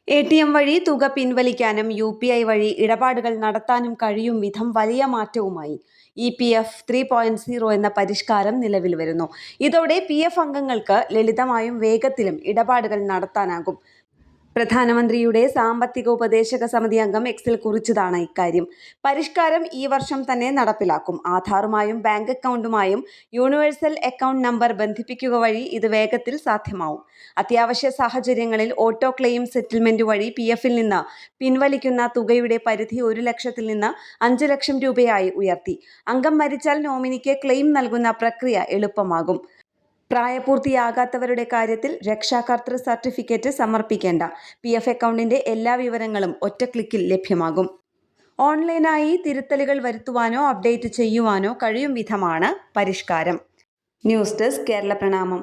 ATM വഴി തുക പിൻവലിക്കാനും UPI വഴി ഇടപാടുകൾ നടത്താനും കഴിയും വിധം വലിയ മാറ്റവുമായി EPF 3.0 എന്ന പരിഷ്കാരം നിലവിൽ വരുന്നു. ഇതോടെ PF അംഗങ്ങൾക്ക് ലളിതമായും വേഗത്തിലും ഇടപാടുകൾ നടത്താനാകും. പ്രധാനമന്ത്രിയുടെ സാമ്പത്തിക ഉപദേശക സമിതി അംഗം എക്സിൽ കുറിച്ചതാണ് ഇക്കാര്യം. പരിഷ്കാരം ഈ വർഷം തന്നെ നടപ്പിലാക്കും. ആധാറുമായും ബാങ്ക് അക്കൗണ്ടുമായും യൂണിവേഴ്സൽ അക്കൗണ്ട് നമ്പർ ബന്ധിപ്പിക്കുക വഴി ഇത് വേഗത്തിൽ സാധ്യമാവും. അത്യാവശ്യ സാഹചര്യങ്ങളിൽ ഓട്ടോ ക്ലെയിം സെറ്റിൽമെന്റ് വഴി PF-ൽ നിന്ന് പിൻവലിക്കുന്ന തുകയുടെ പരിധി 1 ലക്ഷത്തിൽ നിന്ന് 5 ലക്ഷം രൂപയായി ഉയർത്തി. അംഗം മരിച്ചാൽ നോമിനിക്ക് ക്ലെയിം നൽകുന്ന പ്രക്രിയ എളുപ്പമാകും. പ്രായപൂർത്തിയാകാത്തവരുടെ കാര്യത്തിൽ രക്ഷാകർതൃ സർട്ടിഫിക്കറ്റ് സമർപ്പിക്കേണ്ട. PF അക്കൗണ്ടിന്റെ എല്ലാ വിവരങ്ങളും ഒറ്റ ക്ലിക്കിൽ ലഭ്യമാകും. ഓൺലൈനായി തിരുത്തലുകൾ വരുത്തുവാനോ അപ്ഡേറ്റ് ചെയ്യുവാനോ കഴിയും വിധമാണ് പരിഷ്കാരം. ന്യൂസ് ഡെസ്ക് കേരള പ്രണാമം.